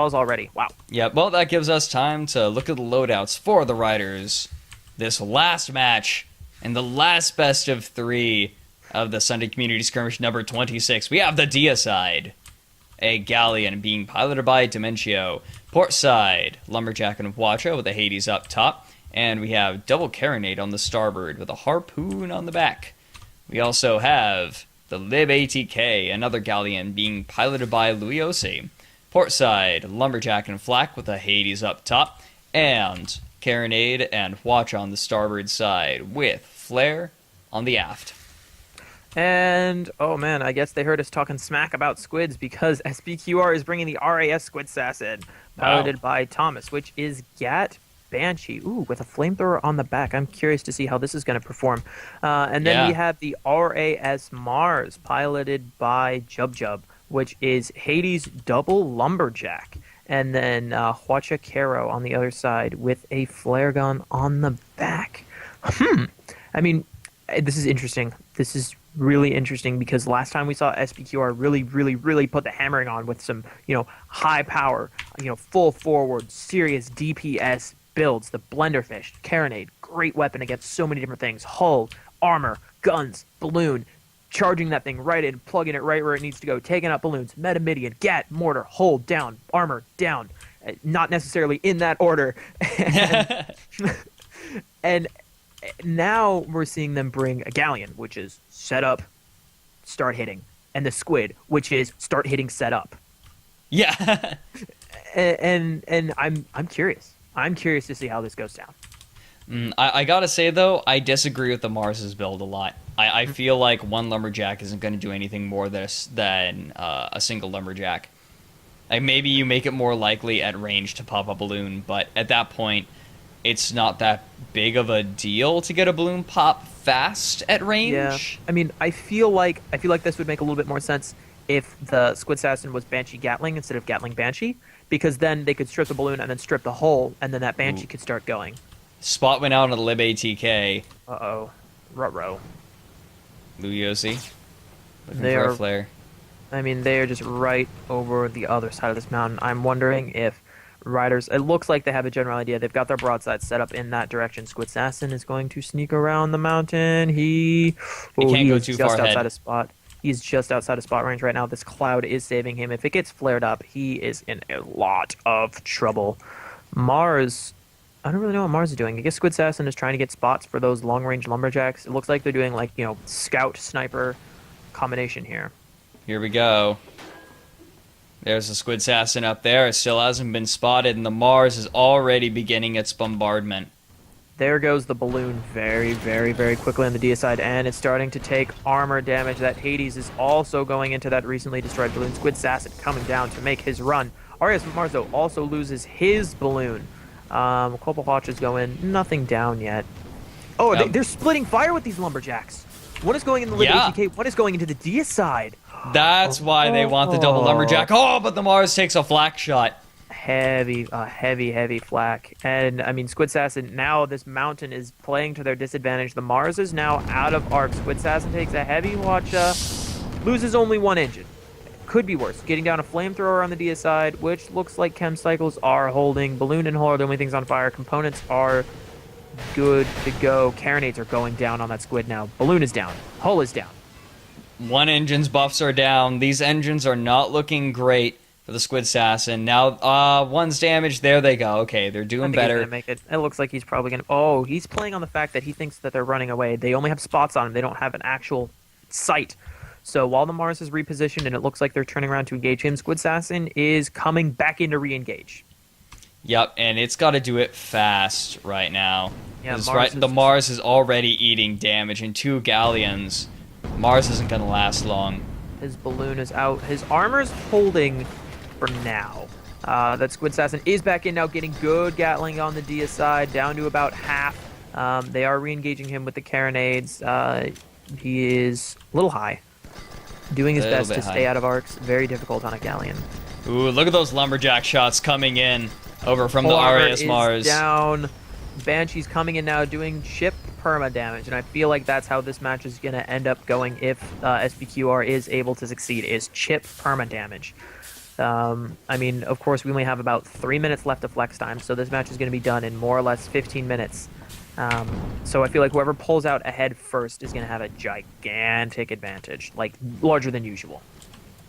calls already. Wow. Yeah, well, that gives us time to look at the loadouts for the Ryders. This last match and the last best of 3 of the Sunday Community Skirmish number 26. We have the Deicide, a galleon being piloted by Dementio. Port side, Lumberjack and Wacha with a Hades up top. And we have double carronade on the starboard with a harpoon on the back. We also have the Lib ATK, another galleon being piloted by Luiosi. Port side, Lumberjack and Flak with a Hades up top. And carronade and Watch on the starboard side with Flare on the aft. And, oh man, I guess they heard us talking smack about squids because SPQR is bringing the RAS Squid Assassin, piloted by Thomas, which is Gat Banshee. Ooh, with a flamethrower on the back. I'm curious to see how this is going to perform. And then we have the RAS Mars, piloted by Jub, which is Hades double Lumberjack. And then Huacha Caro on the other side with a flare gun on the back. I mean, this is interesting. This is really interesting because last time we saw SPQR really put the hammering on with some, high power, full forward, serious DPS builds. The Blenderfish, Carronade, great weapon against so many different things. Hull, armor, guns, balloon, charging that thing right in, plugging it right where it needs to go, taking out balloons, metamidian, gat, mortar, hull, down, armor, down. Not necessarily in that order. And now we're seeing them bring a galleon, which is set up, start hitting, and the squid, which is start hitting, set up. Yeah. and I'm curious. I'm curious to see how this goes down. I gotta say though, I disagree with the Mars's build a lot. I feel like one Lumberjack isn't going to do anything more than a single Lumberjack. Like maybe you make it more likely at range to pop a balloon, but at that point, it's not that big of a deal to get a balloon pop fast at range. Yeah, I mean, I feel like this would make a little bit more sense if the Squid Assassin was Banshee Gatling instead of Gatling Banshee, because then they could strip the balloon and then strip the hull, and then that Banshee could start going. Spot went out on the Lib ATK. Uh-oh. Ruh-roh. Luiosi. Looking for a flare. I mean, they are just right over the other side of this mountain. I'm wondering if Riders, it looks like they have a general idea. They've got their broadside set up in that direction. Squid Assassin is going to sneak around the mountain. He can't go too far ahead. Outside of spot. He's just outside of spot range right now. This cloud is saving him. If it gets flared up, he is in a lot of trouble. Mars, I don't really know what Mars is doing. I guess Squid Assassin is trying to get spots for those long-range Lumberjacks. It looks like they're doing, like, scout sniper combination here. Here we go. There's the Squid Assassin up there. It still hasn't been spotted, and the Mars is already beginning its bombardment. There goes the balloon very quickly on the Deicide, and it's starting to take armor damage. That Hades is also going into that recently destroyed balloon. Squid Assassin coming down to make his run. Arias Marzo also loses his balloon. Couple watches go in. Nothing down yet. Oh, they're splitting fire with these Lumberjacks. One is going in the Lib ATK, one is going into the Deicide. That's why they want the double Lumberjack. Oh, but the Mars takes a flak shot. Heavy flak. And, I mean, Squid Assassin, now this mountain is playing to their disadvantage. The Mars is now out of arc. Squid Assassin takes a heavy watch, loses only one engine. Could be worse. Getting down a flamethrower on the Deicide, which looks like chem cycles are holding. Balloon and hull are the only things on fire. Components are good to go. Carronades are going down on that squid now. Balloon is down. Hull is down. One engine's buffs are down. These engines are not looking great for the Squid Assassin. Now, one's damaged. There they go. Okay, they're doing better. He's gonna make it. It looks like he's probably going to... Oh, he's playing on the fact that he thinks that they're running away. They only have spots on him. They don't have an actual sight. So while the Mars is repositioned and it looks like they're turning around to engage him, Squid Assassin is coming back in to re-engage. Yep, and it's got to do it fast right now. Yeah, the Mars is already eating damage, and 2 galleons. Mars isn't going to last long. His balloon is out. His armor's holding for now. That Squid Assassin is back in now, getting good Gatling on the Deicide, down to about half. They are re-engaging him with the carronades. He is a little high. Doing his best to stay out of arcs. Very difficult on a galleon. Ooh, look at those Lumberjack shots coming in over from the RAS Mars. Down. Banshee's coming in now doing chip perma damage, and I feel like that's how this match is going to end up going if SPQR is able to succeed, is chip perma damage. I mean, of course, we only have about 3 minutes left of flex time, so this match is going to be done in more or less 15 minutes. So I feel like whoever pulls out ahead first is going to have a gigantic advantage, like larger than usual.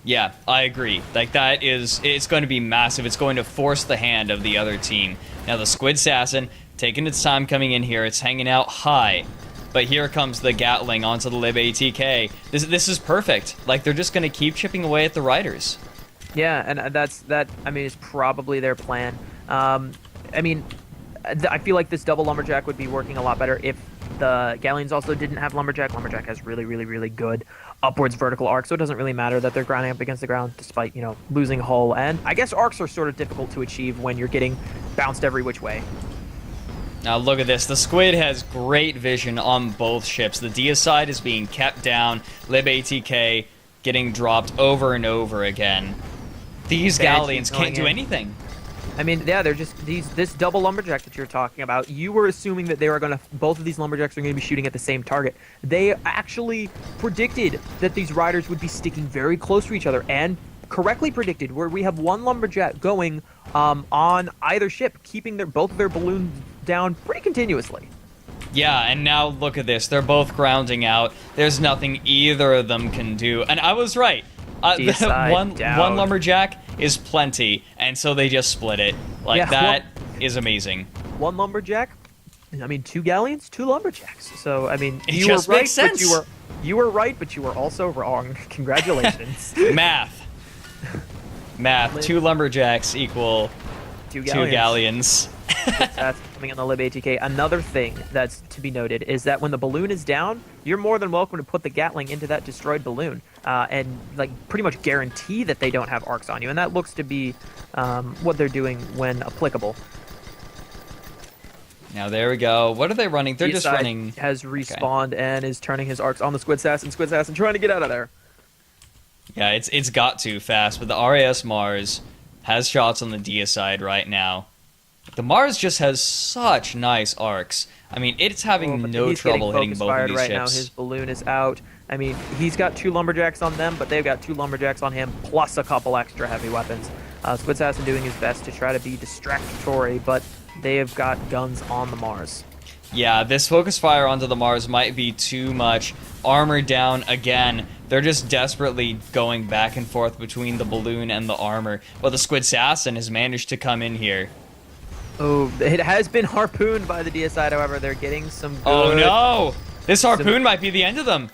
Yeah, I agree. Like, it's going to be massive. It's going to force the hand of the other team. Now, the Squid Assassin, taking its time coming in here. It's hanging out high. But here comes the Gatling onto the Lib ATK. This is perfect. Like, they're just going to keep chipping away at the Riders. Yeah, and I mean, is probably their plan. I mean, I feel like this double Lumberjack would be working a lot better if the Galleons also didn't have Lumberjack. Lumberjack has really, really, really good upwards vertical arc, so it doesn't really matter that they're grinding up against the ground despite, you know, losing hull. And I guess arcs are sort of difficult to achieve when you're getting bounced every which way. Now look at this. The Squid has great vision on both ships. The Deicide is being kept down. Lib ATK getting dropped over and over again. These Galleons can't do anything. I mean, yeah, they're just this double Lumberjack that you're talking about. You were assuming that they were going to, both of these Lumberjacks are going to be shooting at the same target. They actually predicted that these Riders would be sticking very close to each other, and correctly predicted, where we have one Lumberjack going on either ship, keeping both of their balloons down pretty continuously. Yeah, and now look at this. They're both grounding out. There's nothing either of them can do. And I was right. One Lumberjack is plenty, and so they just split it. Like, yeah, that is amazing. One Lumberjack, I mean, 2 Galleons, 2 Lumberjacks. So, I mean, you were right, but you were right, but you were also wrong. Congratulations. Math. 2 Lumberjacks equal 2 Galleons. That's coming on the Lib ATK. Another thing that's to be noted is that when the balloon is down, you're more than welcome to put the Gatling into that destroyed balloon and like pretty much guarantee that they don't have arcs on you. And that looks to be what they're doing when applicable. Now there we go. What are they running? They're just running. Has respawned and is turning his arcs on the Squid Assassin. Squid Assassin trying to get out of there. Yeah, it's got to fast, but the RAS Mars has shots on the Deicide right now. The Mars just has such nice arcs. I mean, it's having no trouble hitting both of these right ships. Now. His balloon is out. I mean, he's got 2 Lumberjacks on them, but they've got 2 Lumberjacks on him, plus a couple extra heavy weapons. Squid Assassin doing his best to try to be distractory, but they have got guns on the Mars. Yeah, this focus fire onto the Mars might be too much. Armor down again. They're just desperately going back and forth between the balloon and the armor. Well, the Squid Assassin has managed to come in here. Oh, it has been harpooned by the Deicide, however. They're getting some good... Oh, no! This harpoon might be the end of them.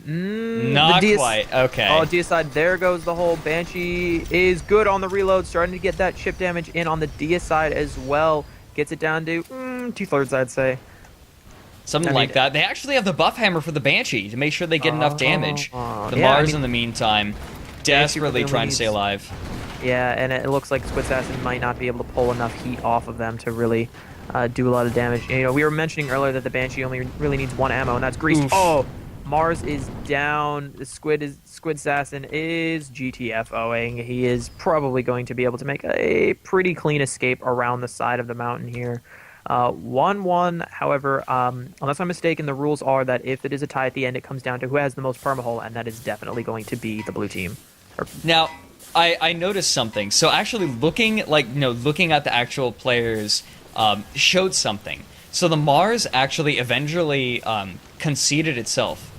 Not quite. Okay. Oh, Deicide, there goes the whole. Banshee is good on the reload, starting to get that chip damage in on the Deicide as well. Gets it down to 2/3, I'd say. Something like that. They actually have the buff hammer for the Banshee to make sure they get enough damage. The Mars, in the meantime, desperately trying to stay alive. Yeah, and it looks like Squid Assassin might not be able to pull enough heat off of them to really do a lot of damage. You know, we were mentioning earlier that the Banshee only really needs 1 ammo, and that's greased. Oof. Oh, Mars is down. The Squid Assassin is GTFOing. He is probably going to be able to make a pretty clean escape around the side of the mountain here. 1-1, however, unless I'm mistaken, the rules are that if it is a tie at the end, it comes down to who has the most permahull, and that is definitely going to be the blue team. Now, I noticed something. So actually looking at the actual players showed something. So the Mars actually eventually conceded itself.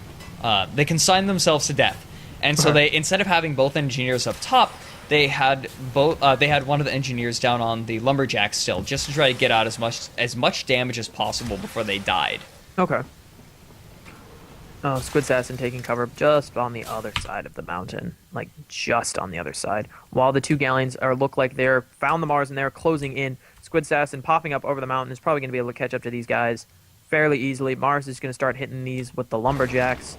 They consigned themselves to death. And so they, instead of having both engineers up top, they had one of the engineers down on the Lumberjack still, just to try to get out as much damage as possible before they died. Okay. Oh, Squid Assassin taking cover just on the other side of the mountain. Like, just on the other side. While the 2 Galleons look like they're found the Mars and they're closing in. Squid Assassin popping up over the mountain is probably going to be able to catch up to these guys fairly easily. Mars is going to start hitting these with the Lumberjacks.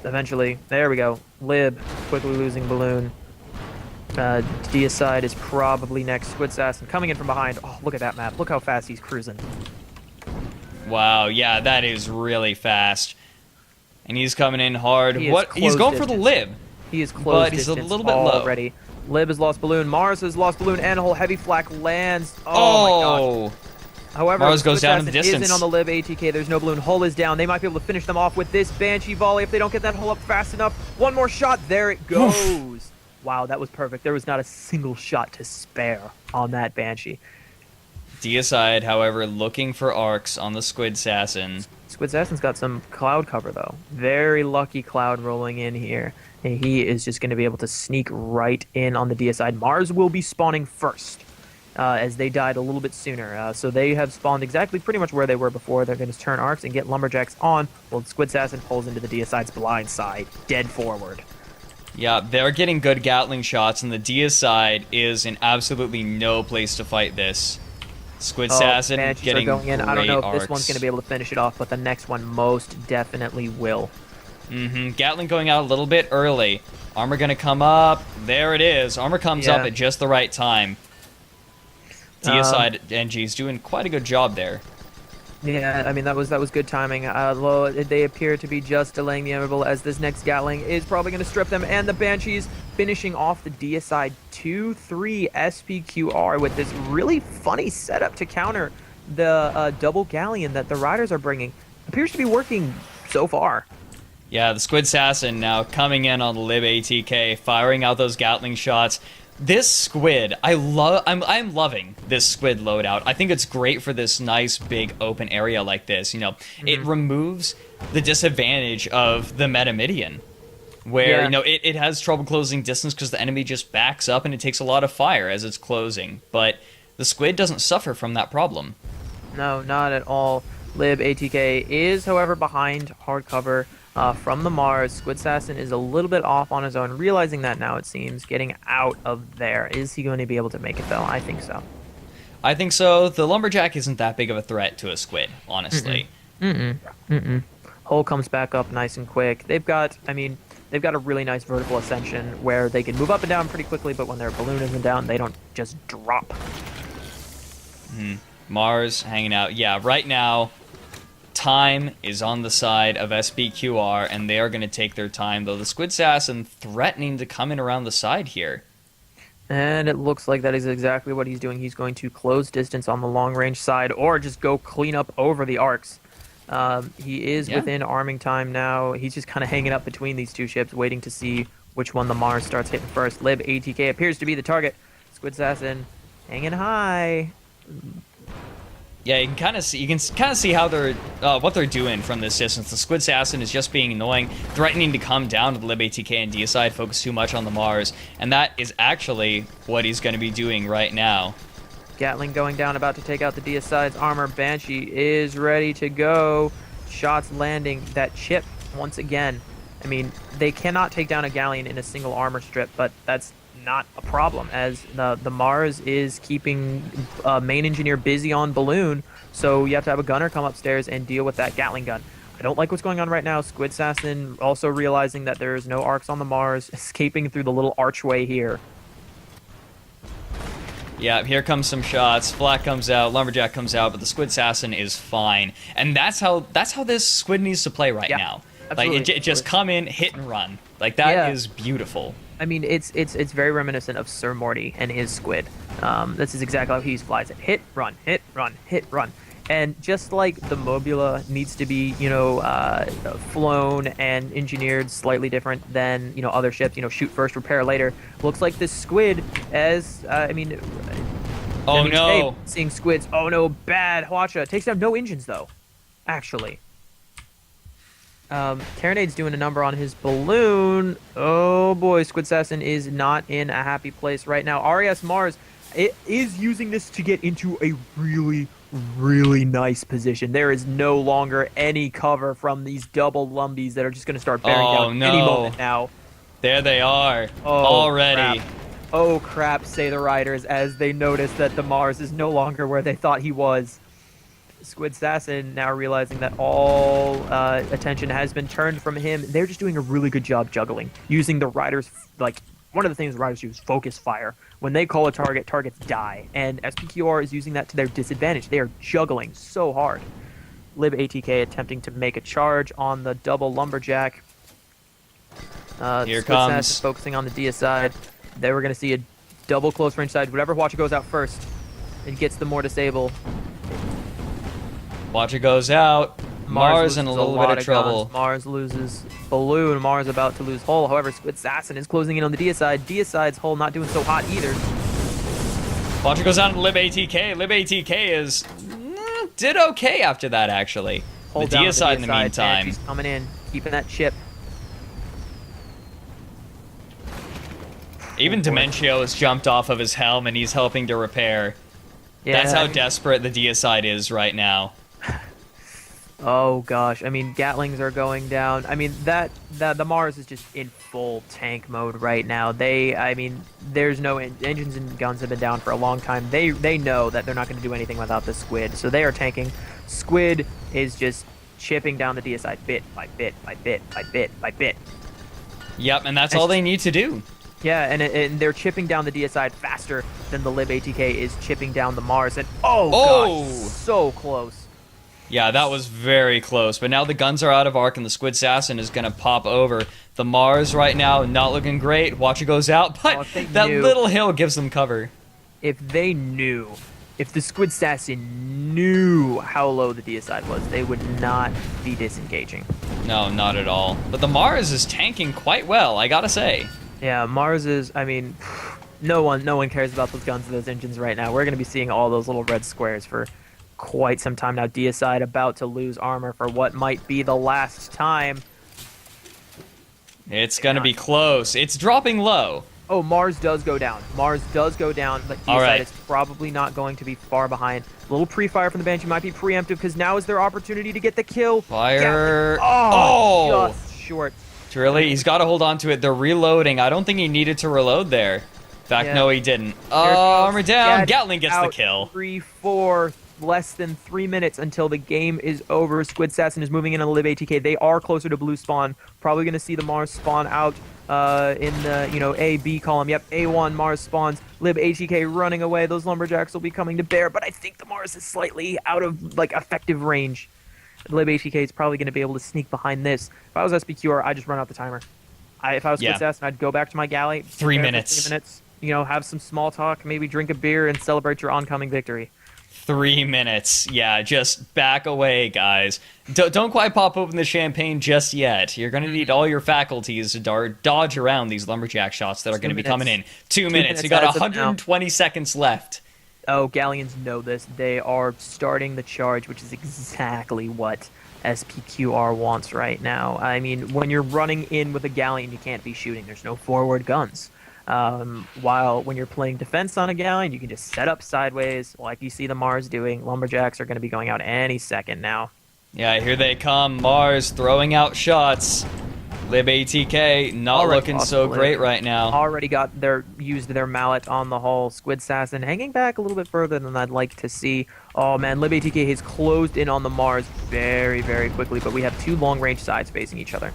Eventually, there we go. Lib, quickly losing balloon. Deicide is probably next. Squid Assassin coming in from behind. Oh, look at that map. Look how fast he's cruising. Wow, yeah, that is really fast. And he's coming in hard. He's going for the Lib. He is close, but he's a little bit low already. Lib has lost balloon. Mars has lost balloon, and a whole heavy flak lands. Oh my gosh. However, Mars goes down in the distance. Is in on the Lib ATK. There's no balloon. Hull is down. They might be able to finish them off with this Banshee volley if they don't get that hull up fast enough. One more shot. There it goes. Wow, that was perfect. There was not a single shot to spare on that Banshee. Deicide, however, looking for arcs on the Squid Assassin. Squid Assassin's got some cloud cover, though. Very lucky cloud rolling in here. And he is just going to be able to sneak right in on the Deicide. Mars will be spawning first, as they died a little bit sooner. So they have spawned exactly pretty much where they were before. They're going to turn arcs and get Lumberjacks on, while Squid Assassin pulls into the Deicide's blind side, dead forward. Yeah, they're getting good Gatling shots, and the Deicide is in absolutely no place to fight this. Squid Assassin getting going in. I don't know if arcs. this one's going to be able to finish it off, but the next one most definitely will. Gatling going out a little bit early. Armor going to come up. There it is. Armor comes up at just the right time. Deicide NG's doing quite a good job there. Yeah, I mean, that was good timing. Although they appear to be just delaying the inevitable, as this next Gatling is probably going to strip them, and the Banshees finishing off the Deicide 2-3 SPQR with this really funny setup to counter the double Galleon that the Riders are bringing. Appears to be working so far. Yeah, the Squid Assassin now coming in on the Lib ATK, firing out those Gatling shots. This Squid, I'm loving this Squid loadout. I think it's great for this nice big open area like this. You know, it removes the disadvantage of the Metamidian, where you know it has trouble closing distance because the enemy just backs up and it takes a lot of fire as it's closing. But the Squid doesn't suffer from that problem. No, not at all. Lib ATK is, however, behind hardcover from the Mars. Squid Assassin is a little bit off on his own, realizing that now, it seems, getting out of there. Is he going to be able to make it, though? I think so. I think so. The Lumberjack isn't that big of a threat to a Squid, honestly. Hole comes back up nice and quick. They've got a really nice vertical ascension where they can move up and down pretty quickly, but when their balloon isn't down, they don't just drop. Mars hanging out. Yeah, right now, time is on the side of SPQR, and they are going to take their time, though the Squid Assassin threatening to come in around the side here. And it looks like that is exactly what he's doing. He's going to close distance on the long-range side, or just go clean up over the arcs. He is within arming time now. He's just kind of hanging up between these two ships, waiting to see which one the Mars starts hitting first. Lib ATK appears to be the target. Squid Assassin hanging high. Yeah, you can kind of see how they're what they're doing from this distance. The Squid Assassin is just being annoying, threatening to come down to the Lib ATK and Deicide, focus too much on the Mars, and that is actually what he's going to be doing right now. Gatling going down, about to take out the Deicide's armor. Banshee is ready to go. Shots landing. That chip once again. I mean, they cannot take down a Galleon in a single armor strip, but that's not a problem, as the Mars is keeping main engineer busy on balloon, so you have to have a gunner come upstairs and deal with that Gatling gun. I don't like what's going on right now. Squid Assassin also realizing that there's no arcs on the Mars, escaping through the little archway here. Yeah, here comes some shots. Flak comes out, Lumberjack comes out, but the Squid Assassin is fine, and that's how this Squid needs to play right now. Absolutely. Like it just come in, hit and run. Like that is beautiful. I mean, it's very reminiscent of Sir Morty and his Squid. This is exactly how he flies it. Hit, run, hit, run, hit, run. And just like the Mobula needs to be, flown and engineered slightly different than, other ships, shoot first, repair later. Looks like this Squid as, no. Seeing Squids. Oh no, bad. Hwacha takes down no engines though, actually. Carronade's doing a number on his balloon. Oh boy, Squid Assassin is not in a happy place right now. RAS Mars is using this to get into a really, really nice position. There is no longer any cover from these double Lumbies that are just going to start bearing down any moment now. There they are, already. Crap. Oh crap, say the Riders, as they notice that the Mars is no longer where they thought he was. Squid Assassin now realizing that all attention has been turned from him. They're just doing a really good job juggling, using the Riders, like, one of the things the Riders do is focus fire. When they call a target, targets die, and SPQR is using that to their disadvantage. They are juggling so hard. Lib ATK attempting to make a charge on the double Lumberjack. Here Squid comes. Assassin focusing on the Deicide. They were going to see a double close range side. Whatever Hwacha goes out first, it gets the more disable. Hwacha goes out. Mars in a loses little lot bit of trouble. guns. Mars loses Balloon. Mars about to lose Hull. However, Squid Assassin is closing in on the Deicide. Deicide's Hull not doing so hot either. Watcher goes down to Lib ATK. Lib ATK is did okay after that, actually. Hold the down Deicide in the meantime. She's coming in, keeping that chip. Even Dementio has jumped off of his helm and he's helping to repair. Yeah, That's how desperate the Deicide is right now. Oh gosh, I mean Gatlings are going down. I mean the Mars is just in full tank mode right now. I mean, there's no engines and guns have been down for a long time. They know that they're not going to do anything without the Squid, so they are tanking. Squid is just chipping down the Deicide bit by bit by bit by bit by bit. Yep, and that's all they need to do. Yeah, and they're chipping down the Deicide faster than the Lib ATK is chipping down the Mars. And oh gosh, so close. Yeah, that was very close. But now the guns are out of arc and the Squid Assassin is going to pop over. The Mars right now not looking great. Watcher goes out, but that little hill gives them cover. If they knew, if the Squid Assassin knew how low the Deicide was, they would not be disengaging. No, not at all. But the Mars is tanking quite well, I gotta say. Yeah, Mars is, I mean, no one cares about those guns and those engines right now. We're going to be seeing all those little red squares for quite some time now. Deicide about to lose armor for what might be the last time. It's going to be close. It's dropping low. Oh, Mars does go down. Mars does go down, but Deicide is probably not going to be far behind. A little pre-fire from the Banshee might be preemptive because now is their opportunity to get the kill. Fire. Oh, just short. Really? He's got to hold on to it. They're reloading. I don't think he needed to reload there. In fact, no, he didn't. Armor down. Gatling gets the kill. 3-4. Less than 3 minutes until the game is over. Squid Assassin is moving in on the Lib ATK. They are closer to blue spawn. Probably going to see the Mars spawn out in the A, B column. Yep, A1 Mars spawns. Lib ATK running away. Those lumberjacks will be coming to bear, but I think the Mars is slightly out of effective range. The Lib ATK is probably going to be able to sneak behind this. If I was SPQR, I'd just run out the timer. If I was Squid Assassin, I'd go back to my galley. 3 minutes. 3 minutes. Have some small talk, maybe drink a beer, and celebrate your oncoming victory. 3 minutes. Yeah, just back away, guys. Don't quite pop open the champagne just yet. You're going to need all your faculties to dodge around these lumberjack shots that are going to be coming in. 2 minutes. You got 120 seconds left. Oh, Galleons know this. They are starting the charge, which is exactly what SPQR wants right now. I mean, when you're running in with a Galleon, you can't be shooting. There's no forward guns. While when you're playing defense on a Galleon, you can just set up sideways like you see the Mars doing. Lumberjacks are going to be going out any second now. Yeah, here they come. Mars throwing out shots. Lib ATK not looking so great right now. Already used their mallet on the hull. Squid Assassin hanging back a little bit further than I'd like to see. Oh man, Lib ATK has closed in on the Mars very, very quickly, but we have two long-range sides facing each other.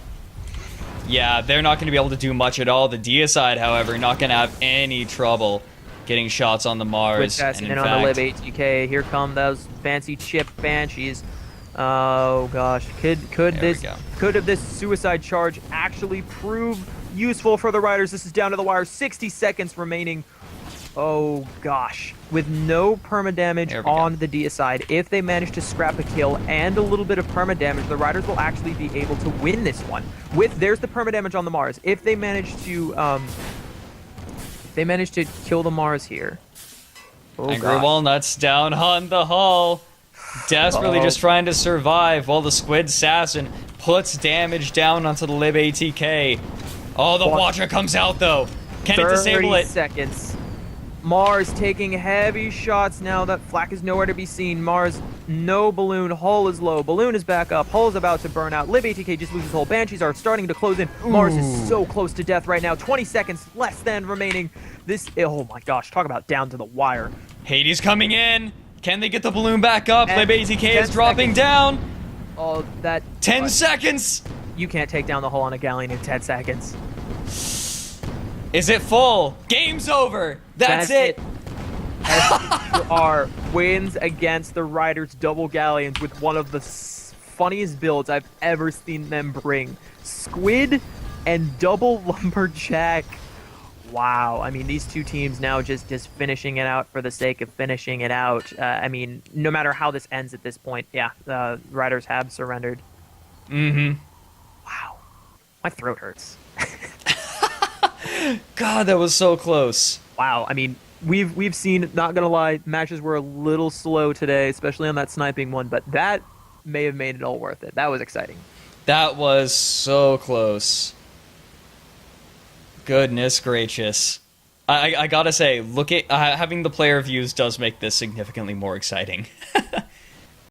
Yeah, they're not going to be able to do much at all. The Deicide, however, not going to have any trouble getting shots on the Mars. And in on the Lib ATK. Here come those fancy chip Banshees. Oh gosh, could this suicide charge actually prove useful for the Riders? This is down to the wire. 60 seconds remaining. Oh gosh, with no permadamage on the Deicide, if they manage to scrap a kill and a little bit of permadamage, the Riders will actually be able to win this one. There's the permadamage on the Mars. If they manage to kill the Mars here. Angry Walnuts down on the hull. Desperately just trying to survive while the Squid Assassin puts damage down onto the Lib ATK. Oh, the Watcher comes out though. Can it disable it? 30 seconds. Mars taking heavy shots now that flak is nowhere to be seen. Mars, no balloon. Hull is low. Balloon is back up. Hull is about to burn out. Lib ATK just loses hull. Banshees are starting to close in. Mars is so close to death right now. 20 seconds less than remaining. Oh my gosh, talk about down to the wire. Hades coming in. Can they get the balloon back up? Lib ATK is dropping down. Oh, 10 seconds. You can't take down the hull on a Galleon in 10 seconds. Is it full? Game's over. That's it. SPQR wins against the Riders double Galleons with one of the funniest builds I've ever seen them bring. Squid and double lumberjack. Wow. I mean, these two teams now just finishing it out for the sake of finishing it out. I mean, no matter how this ends at this point, yeah, the Riders have surrendered. Mm-hmm. Wow. My throat hurts. God, that was so close. Wow. I mean, we've seen, not gonna lie, matches were a little slow today, especially on that sniping one, but that may have made it all worth it. That was exciting. That was so close. Goodness gracious. I gotta say, look at having the player views does make this significantly more exciting.